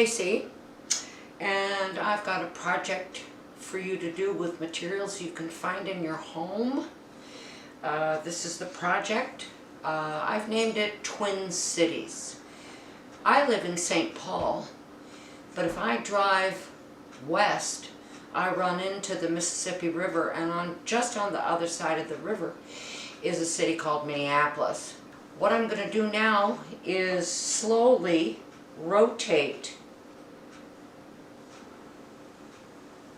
Stacie, and I've got a project for you to do with materials you can find in your home. This is the project. I've named it Twin Cities. I live in St. Paul, but if I drive west, I run into the Mississippi River, and just on the other side of the river is a city called Minneapolis. What I'm going to do now is slowly rotate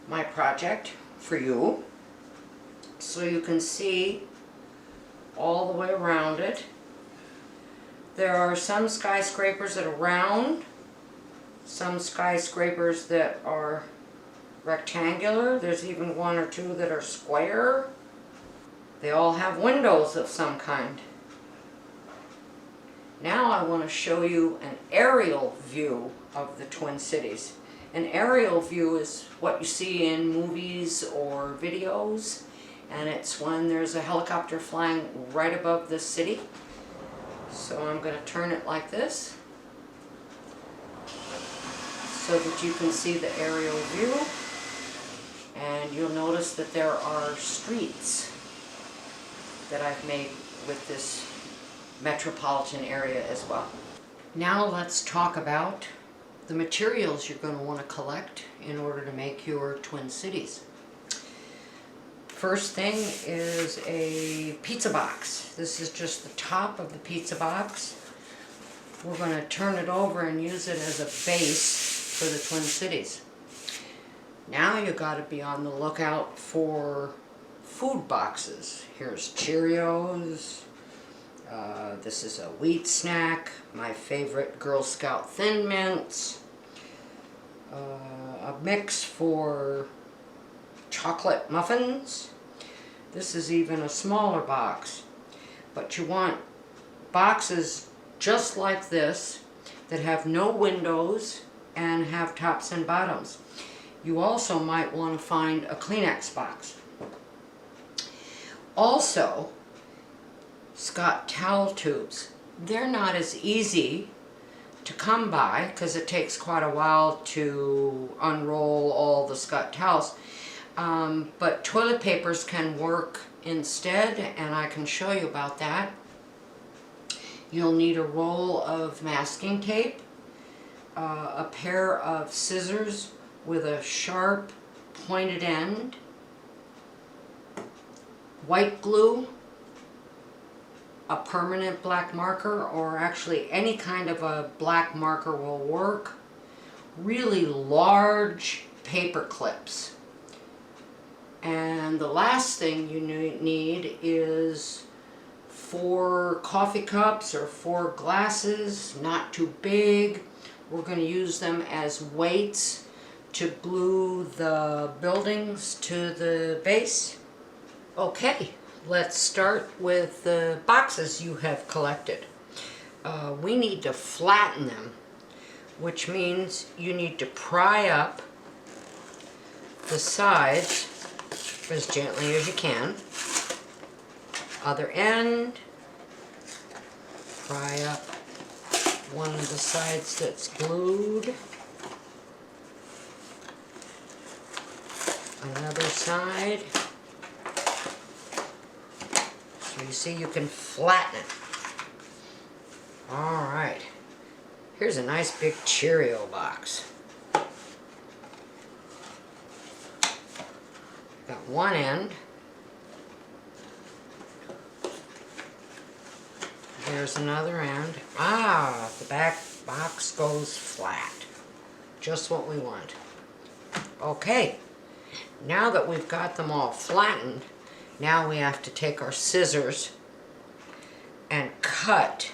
my project for you so you can see all the way around it. There are some skyscrapers that are round, some skyscrapers that are rectangular. There's even one or two that are square. They all have windows of some kind. Now I want to show you an aerial view of the Twin Cities. An aerial view is what you see in movies or videos, and it's when there's a helicopter flying right above the city. So I'm going to turn it like this so that you can see the aerial view, and you'll notice that there are streets that I've made with this metropolitan area as well. Now let's talk about the materials you're going to want to collect in order to make your Twin Cities. First thing is a pizza box. This is just the top of the pizza box. We're going to turn it over and use it as a base for the Twin Cities. Now you got to be on the lookout for food boxes. Here's Cheerios. This is a wheat snack. My favorite Girl Scout Thin Mints. A mix for chocolate muffins. This is even a smaller box. But you want boxes just like this that have no windows and have tops and bottoms. You also might want to find a Kleenex box. Also, Scott towel tubes. They're not as easy to come by because it takes quite a while to unroll all the Scott towels. But toilet papers can work instead, and I can show you about that. You'll need a roll of masking tape, a pair of scissors with a sharp pointed end, white glue, a permanent black marker, or actually any kind of a black marker will work, really large paper clips. And the last thing you need is 4 coffee cups or 4 glasses, not too big. We're going to use them as weights to glue the buildings to the base. Okay, let's start with the boxes you have collected. We need to flatten them, which means you need to pry up the sides as gently as you can. Other end, pry up one of the sides that's glued. Another side. So you see you can flatten it. Alright. Here's a nice big Cheerio box. Got one end. There's another end. Ah, the back box goes flat. Just what we want. Okay, now that we've got them all flattened, now we have to take our scissors and cut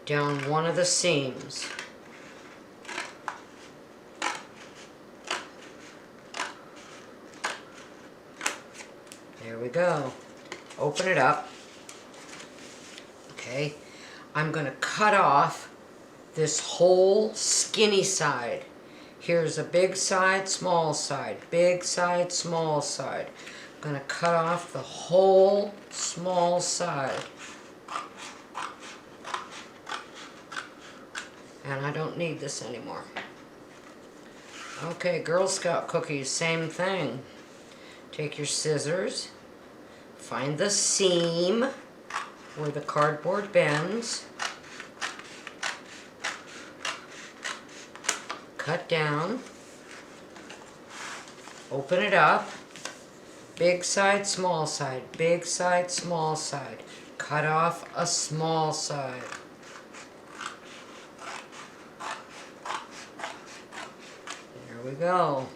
down one of the seams. There we go. Open it up. Okay, I'm going to cut off this whole skinny side. Here's a big side, small side, big side, small side. I'm going to cut off the whole small side. And I don't need this anymore. Okay, Girl Scout cookies, same thing. Take your scissors, find the seam where the cardboard bends, cut down, open it up, big side, small side, big side, small side. Cut off a small side. There we go.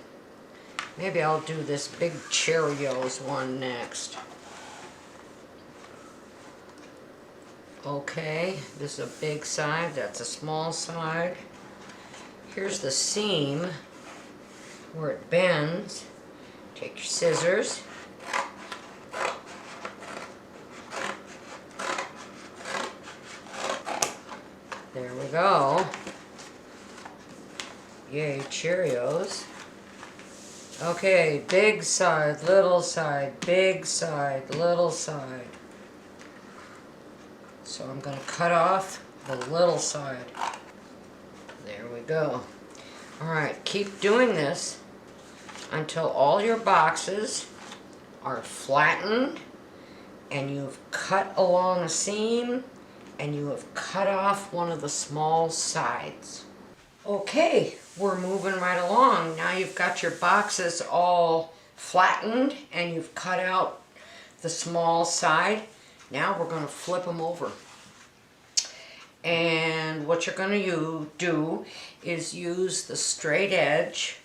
Maybe I'll do this big Cheerios one next. Okay, this is a big side, that's a small side. Here's the seam where it bends. Take your scissors. There we go. Yay, Cheerios. Okay, big side, little side, big side, little side. So I'm going to cut off the little side. There we go. Alright, keep doing this until all your boxes are flattened and you've cut along a seam and you have cut off one of the small sides. Okay, we're moving right along. Now you've got your boxes all flattened and you've cut out the small side. Now we're going to flip them over. And what you're going to do is use the straight edge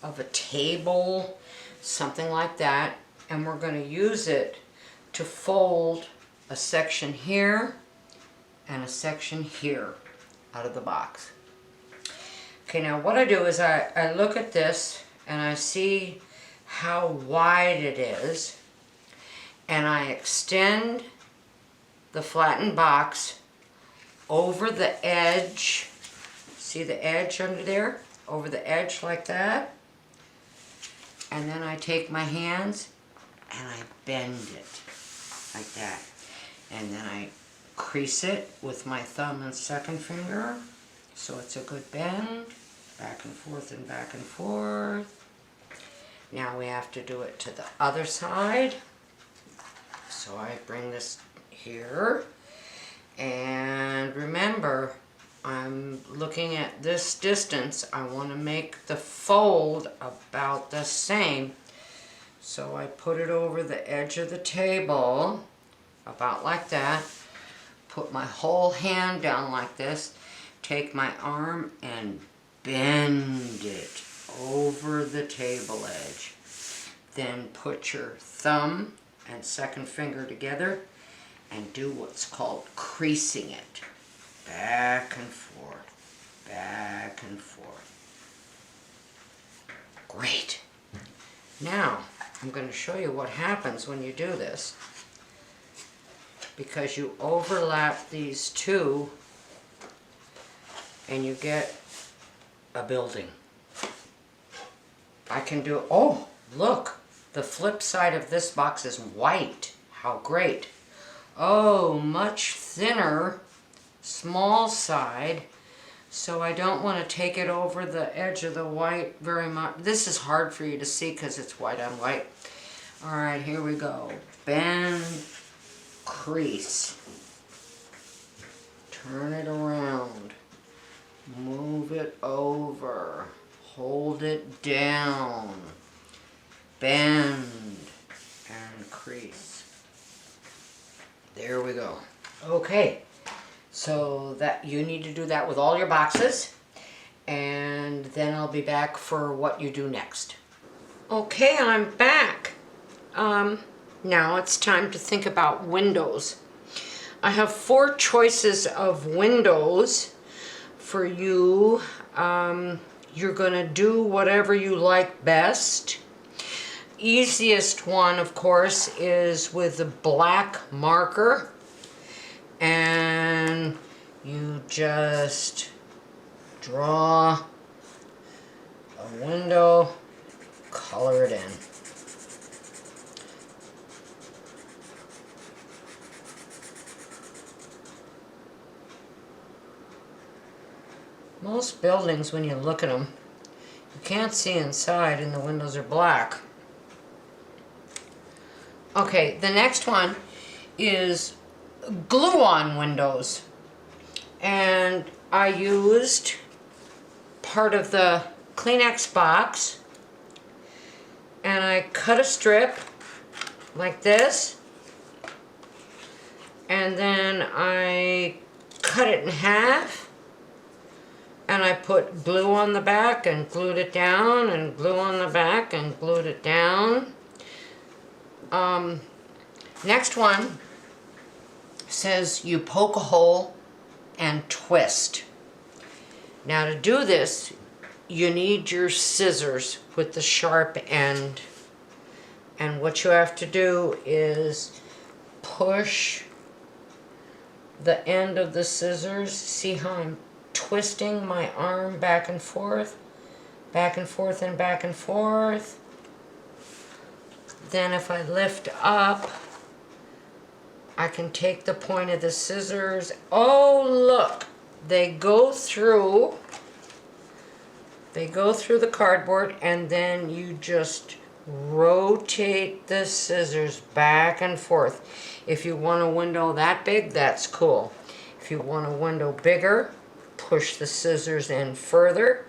of a table, something like that, and we're going to use it to fold a section here and a section here out of the box. Okay, now what I do is I look at this and I see how wide it is, and I extend the flattened box over the edge. See the edge under there? Over the edge like that. And then I take my hands and I bend it like that. And then I crease it with my thumb and second finger so it's a good bend. Back and forth and back and forth. Now we have to do it to the other side. So I bring this here. And remember, I'm looking at this distance. I want to make the fold about the same. So I put it over the edge of the table, about like that. Put my whole hand down like this. Take my arm and bend it over the table edge. Then put your thumb and second finger together and do what's called creasing it. Back and forth, back and forth. Great. Now, I'm going to show you what happens when you do this. Because you overlap these two and you get a building. I can do, oh, look, the flip side of this box is white. How great. Oh, much thinner, small side, so I don't want to take it over the edge of the white very much. This is hard for you to see because it's white on white. All right, here we go. Bend, crease. Turn it around. Move it over. Hold it down. Bend and crease. There we go. Okay, so that you need to do that with all your boxes, and then I'll be back for what you do next. Okay, I'm back. Now it's time to think about windows. I have 4 choices of windows for you. You're gonna do whatever you like best. Easiest one, of course, is with a black marker, and you just draw a window, color it in. Most buildings, when you look at them, you can't see inside and the windows are black. Okay, the next one is glue-on windows. And I used part of the Kleenex box and I cut a strip like this, and then I cut it in half and I put glue on the back and glued it down, and glue on the back and glued it down. Next one says you poke a hole and twist. Now to do this, you need your scissors with the sharp end. And what you have to do is push the end of the scissors. See how I'm twisting my arm back and forth, back and forth and back and forth. Then if I lift up, I can take the point of the scissors. Oh, look, they go through the cardboard, and then you just rotate the scissors back and forth. If you want a window that big, that's cool. If you want a window bigger, push the scissors in further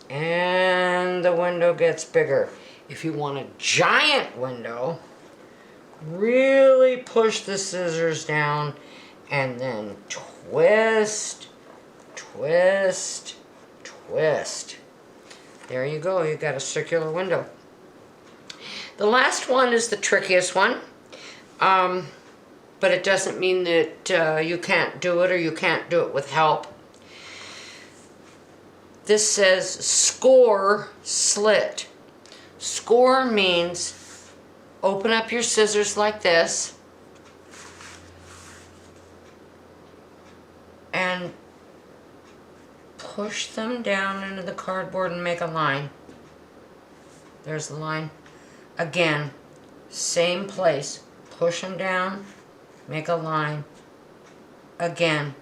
and the window gets bigger. If you want a giant window, really push the scissors down and then twist, twist, twist. There you go, you got a circular window. The last one is the trickiest one, but it doesn't mean that you can't do it or you can't do it with help. This says score slit. Score means open up your scissors like this and push them down into the cardboard and make a line. There's the line. Again, same place. Push them down, make a line. Again,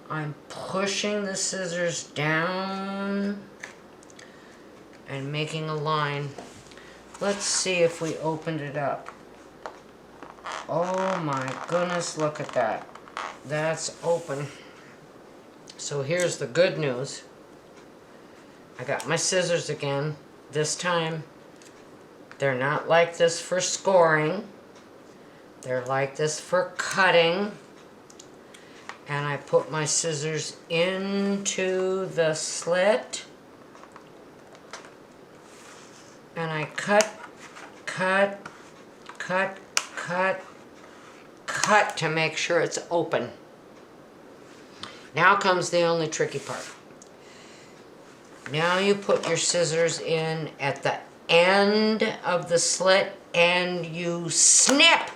I'm pushing the scissors down and making a line. Let's see if we opened it up. Oh my goodness, look at that. That's open. So here's the good news. I got my scissors again. This time, they're not like this for scoring. They're like this for cutting. And I put my scissors into the slit. And I cut, cut, cut, cut, cut to make sure it's open. Now comes the only tricky part. Now you put your scissors in at the end of the slit and you snip.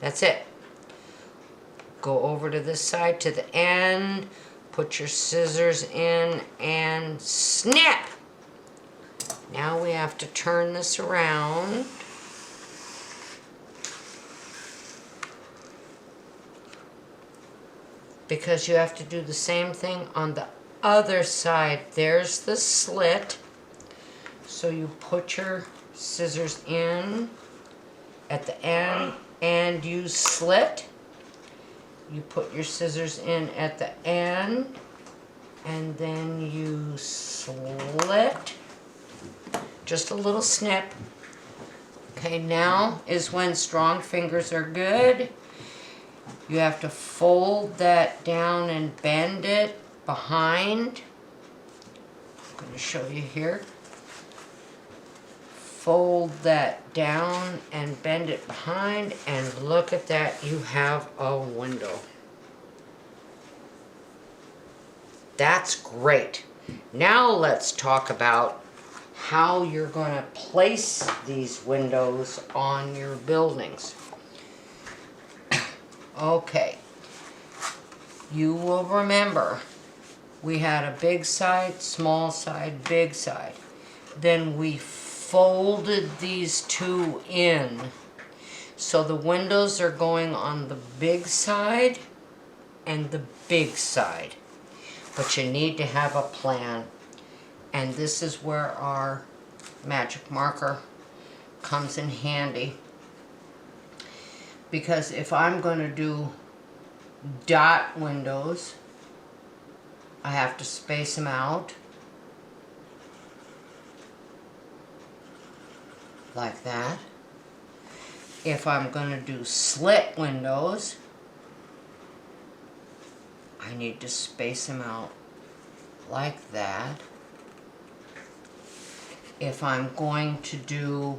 That's it. Go over to this side to the end, put your scissors in and snip. Now we have to turn this around. Because you have to do the same thing on the other side. There's the slit. So you put your scissors in at the end and you slit. You put your scissors in at the end and then you slit. Just a little snip. Okay, now is when strong fingers are good. You have to fold that down and bend it behind. I'm going to show you here. Fold that down and bend it behind, and look at that, you have a window. That's great. Now let's talk about how you're going to place these windows on your buildings. Okay, you will remember we had a big side, small side, big side. Then we folded these two in. So the windows are going on the big side and the big side. but you need to have a plan. And this is where our magic marker comes in handy. Because if I'm going to do dot windows, I have to space them out like that. If I'm going to do slit windows, I need to space them out like that. If I'm going to do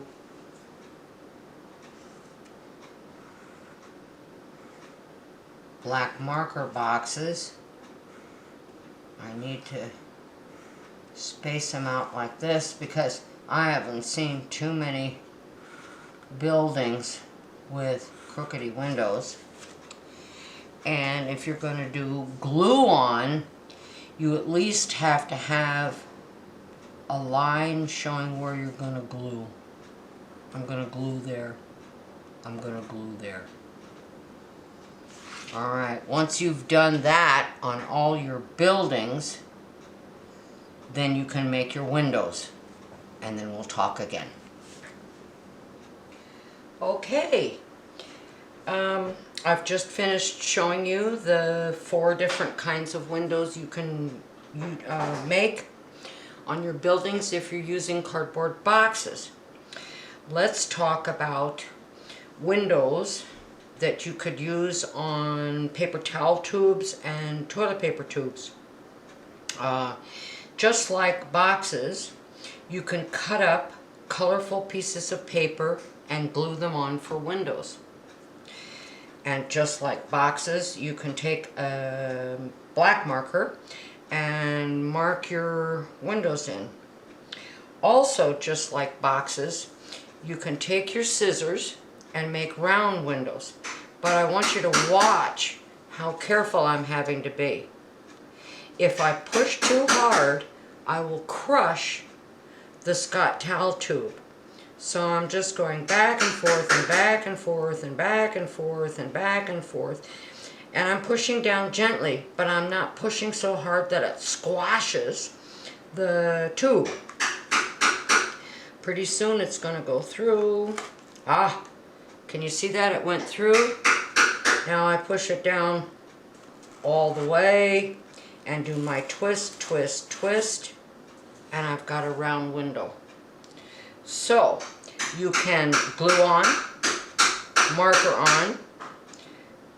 black marker boxes, I need to space them out like this, because I haven't seen too many buildings with crookedy windows. And if you're going to do glue on, you at least have to have a line showing where you're going to glue. I'm going to glue there. I'm going to glue there. Alright, once you've done that on all your buildings, then you can make your windows. And then we'll talk again. Okay. I've just finished showing you the 4 different kinds of windows you can make on your buildings if you're using cardboard boxes. Let's talk about windows that you could use on paper towel tubes and toilet paper tubes. Just like boxes, you can cut up colorful pieces of paper and glue them on for windows. And just like boxes, you can take a black marker and mark your windows in. Also, just like boxes, you can take your scissors and make round windows. But I want you to watch how careful I'm having to be. If I push too hard, I will crush the Scott towel tube. So I'm just going back and forth and back and forth and back and forth and back and forth. And I'm pushing down gently, but I'm not pushing so hard that it squashes the tube. Pretty soon it's going to go through. Ah, can you see that? It went through. Now I push it down all the way and do my twist, twist, twist, and I've got a round window. So you can glue on, marker on,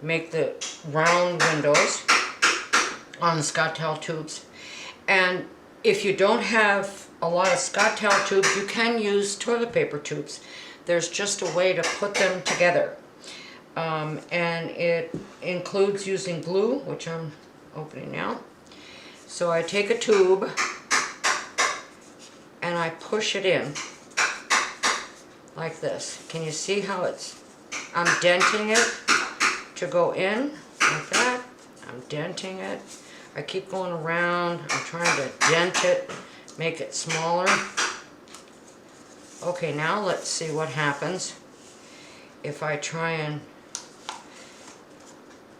make the round windows on the Scott towel tubes. And if you don't have a lot of Scott towel tubes, you can use toilet paper tubes. There's just a way to put them together. And it includes using glue, which I'm opening now. So I take a tube and I push it in like this. Can you see how I'm denting it to go in like that? I'm denting it. I keep going around. I'm trying to dent it, make it smaller. Okay, now let's see what happens if I try and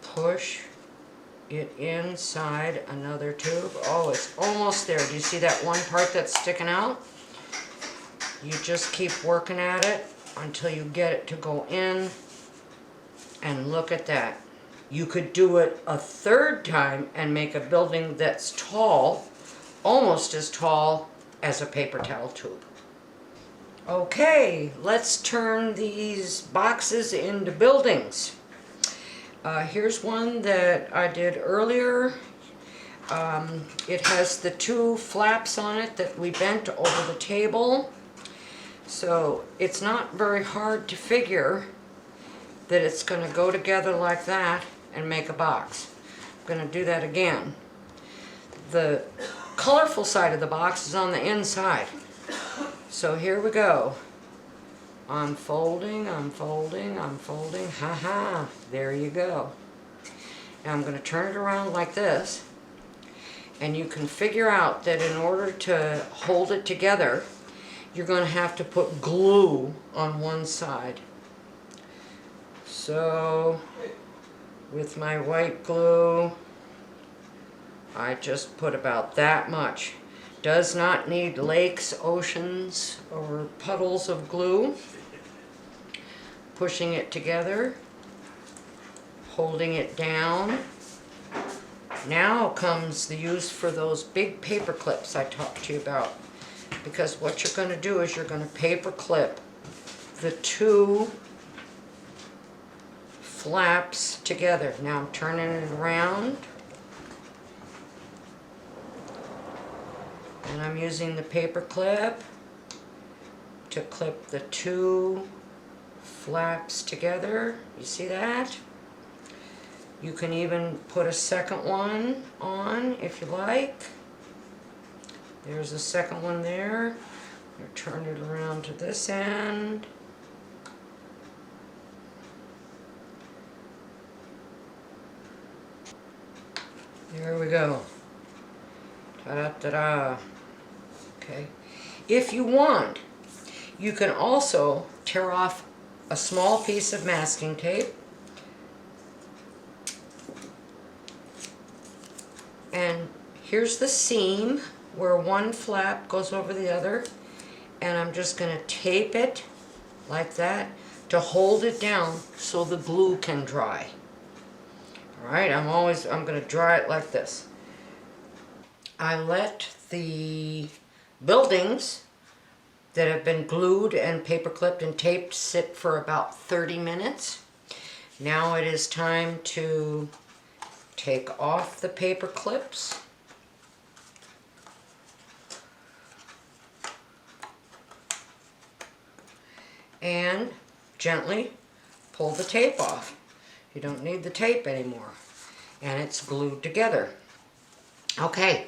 push it inside another tube. Oh, it's almost there. Do you see that one part that's sticking out? You just keep working at it until you get it to go in. And look at that. You could do it a third time and make a building that's tall, almost as tall as a paper towel tube. Okay, let's turn these boxes into buildings. Here's one that I did earlier. It has the 2 flaps on it that we bent over the table. So it's not very hard to figure that it's going to go together like that and make a box. I'm going to do that again. The colorful side of the box is on the inside. So here we go. I'm folding, I'm folding, I'm folding. Ha-ha, there you go. Now I'm going to turn it around like this. And you can figure out that in order to hold it together, you're going to have to put glue on one side. So with my white glue, I just put about that much. Does not need lakes, oceans, or puddles of glue. Pushing it together, holding it down. Now comes the use for those big paper clips I talked to you about. Because what you're going to do is you're going to paper clip the two flaps together. Now I'm turning it around. And I'm using the paper clip to clip the two flaps together. You see that? You can even put a second one on if you like. There's a second one there. Turn it around to this end. There we go. Ta-da-ta-da. Okay. If you want, you can also tear off a small piece of masking tape and here's the seam where one flap goes over the other, and I'm just going to tape it like that to hold it down so the glue can dry. Alright, I'm going to dry it like this. I let the buildings that have been glued and paper clipped and taped sit for about 30 minutes. Now it is time to take off the paper clips. And gently pull the tape off. You don't need the tape anymore. And it's glued together. Okay,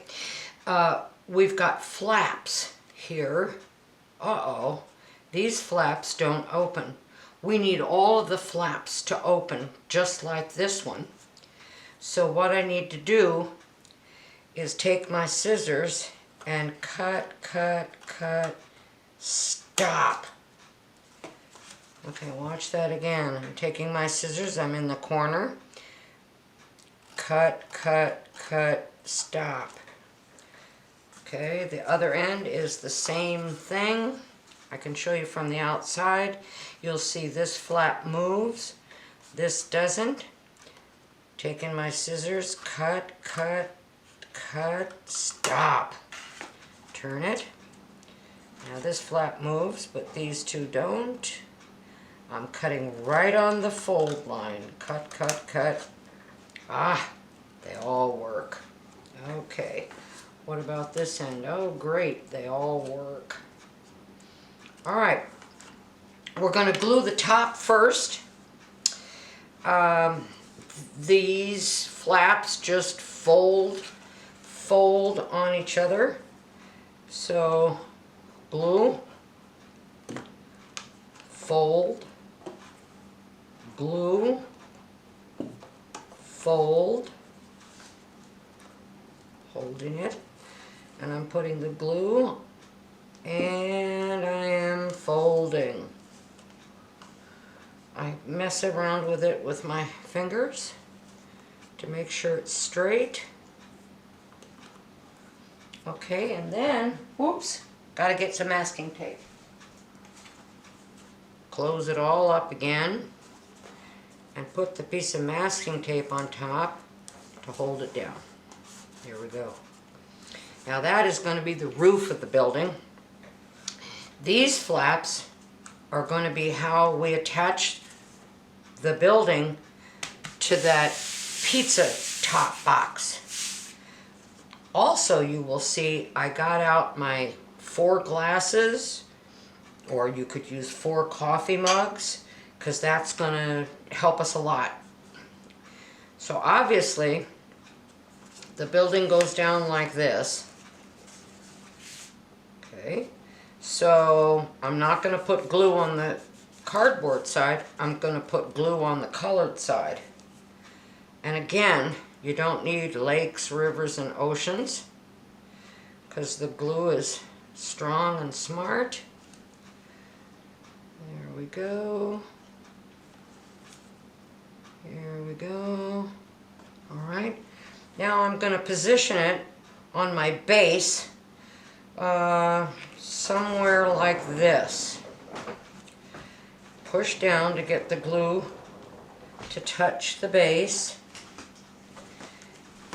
we've got flaps here. Uh-oh, these flaps don't open. We need all of the flaps to open, just like this one. So what I need to do is take my scissors and cut, stop. Okay, watch that again. I'm taking my scissors, I'm in the corner. Cut, stop. Okay, the other end is the same thing. I can show you from the outside. You'll see this flap moves, this doesn't. Taking my scissors, cut, stop. Turn it. Now this flap moves, but these two don't. I'm cutting right on the fold line. Cut. Ah, they all work. Okay, what about this end? Oh great, they all work. Alright, we're going to glue the top first. These flaps just fold on each other. So glue, fold, glue, fold, holding it, and I'm putting the glue and I am folding. I mess around with it with my fingers to make sure it's straight. Okay, and then, whoops, gotta get some masking tape. Close it all up again and put the piece of masking tape on top to hold it down. Here we go. Now that is going to be the roof of the building. These flaps are going to be how we attach the building to that pizza top box. Also, you will see I got out my 4 glasses, or you could use 4 coffee mugs, because that's going to help us a lot. So obviously, the building goes down like this. Okay, so I'm not going to put glue on the cardboard side, I'm going to put glue on the colored side. And again, you don't need lakes, rivers, and oceans, because the glue is strong and smart. There we go. Here we go. Alright, Now I'm going to position it on my base somewhere like this. Push down to get the glue to touch the base.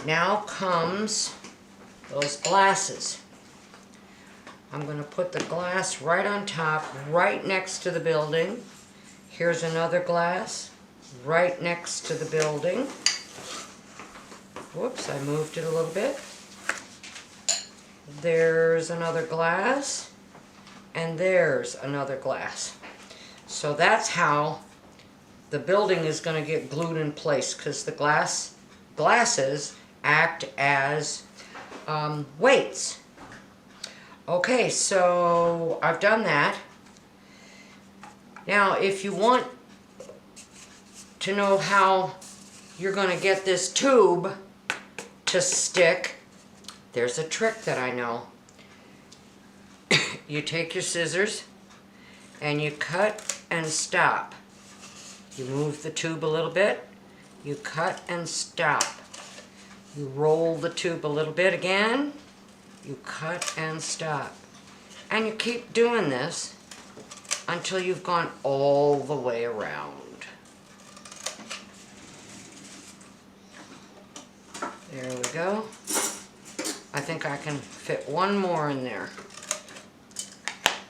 Now comes those glasses. I'm going to put the glass right on top, right next to the building. Here's another glass right next to the building. Whoops, I moved it a little bit. There's another glass, and there's another glass. So that's how the building is going to get glued in place, because the glasses act as weights. Okay, so I've done that. Now, if you want to know how you're going to get this tube to stick, there's a trick that I know. You take your scissors and you cut and stop. You move the tube a little bit, you cut and stop. You roll the tube a little bit again, you cut and stop. And you keep doing this until you've gone all the way around. There we go. I think I can fit one more in there.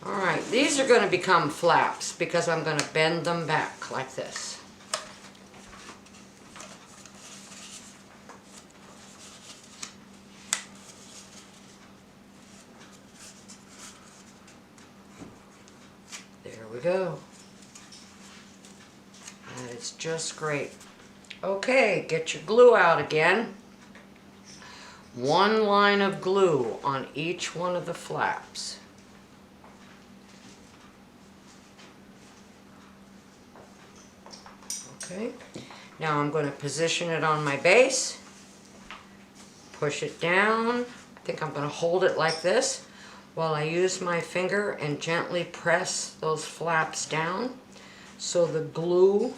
Alright, these are going to become flaps because I'm going to bend them back like this. There we go. And it's just great. Okay, get your glue out again. One line of glue on each one of the flaps. Okay, now I'm going to position it on my base, push it down. I think I'm going to hold it like this while I use my finger and gently press those flaps down so the glue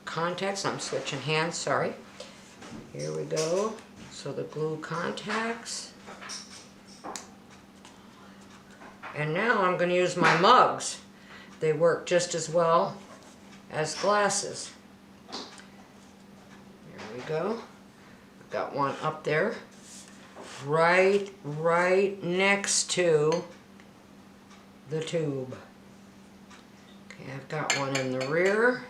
contacts, I'm switching hands, sorry. Here we go. So the glue contacts. And now I'm going to use my mugs. They work just as well as glasses. There we go. I've got one up there. Right next to the tube. Okay, I've got one in the rear.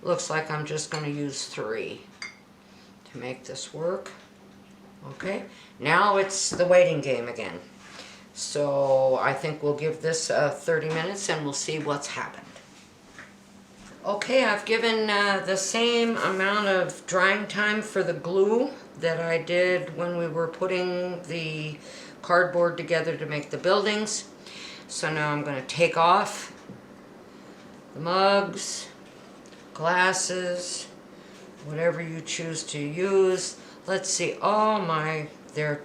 Looks like I'm just going to use 3 to make this work. Okay, now it's the waiting game again. So I think we'll give this 30 minutes and we'll see what's happened. Okay, I've given the same amount of drying time for the glue that I did when we were putting the cardboard together to make the buildings. So now I'm going to take off the mugs, glasses, whatever you choose to use. Let's see, oh my, they're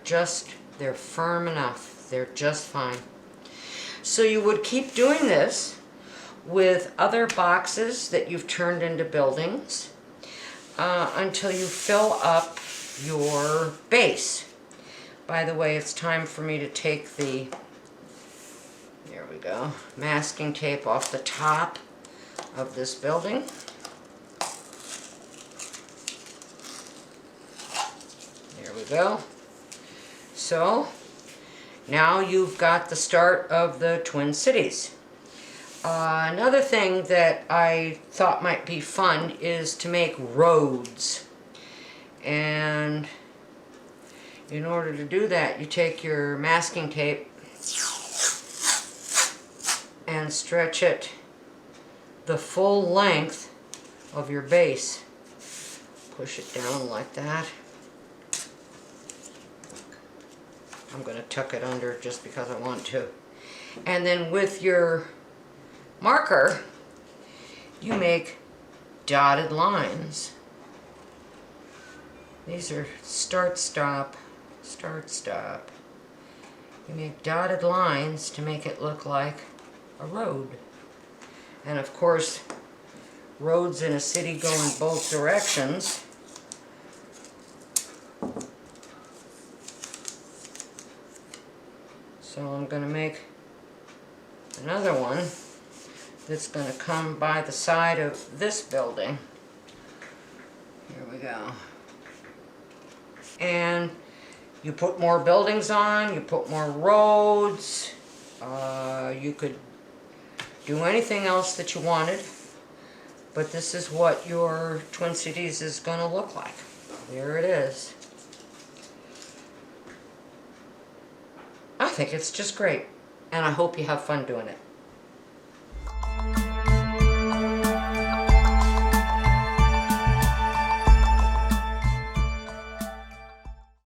firm enough. They're just fine. So you would keep doing this with other boxes that you've turned into buildings until you fill up your base. By the way, it's time for me to take the, there we go, masking tape off the top of this building. There we go. So now you've got the start of the Twin Cities. Another thing that I thought might be fun is to make roads. And in order to do that, you take your masking tape and stretch it the full length of your base. Push it down like that. I'm going to tuck it under just because I want to. And then with your marker, you make dotted lines. These are start, stop, start, stop. You make dotted lines to make it look like a road. And of course, roads in a city go in both directions. going to make another one that's going to come by the side of this building. Here we go. And you put more buildings on, you put more roads, you could do anything else that you wanted, but this is what your Twin Cities is going to look like. There it is. I think it's just great, and I hope you have fun doing it.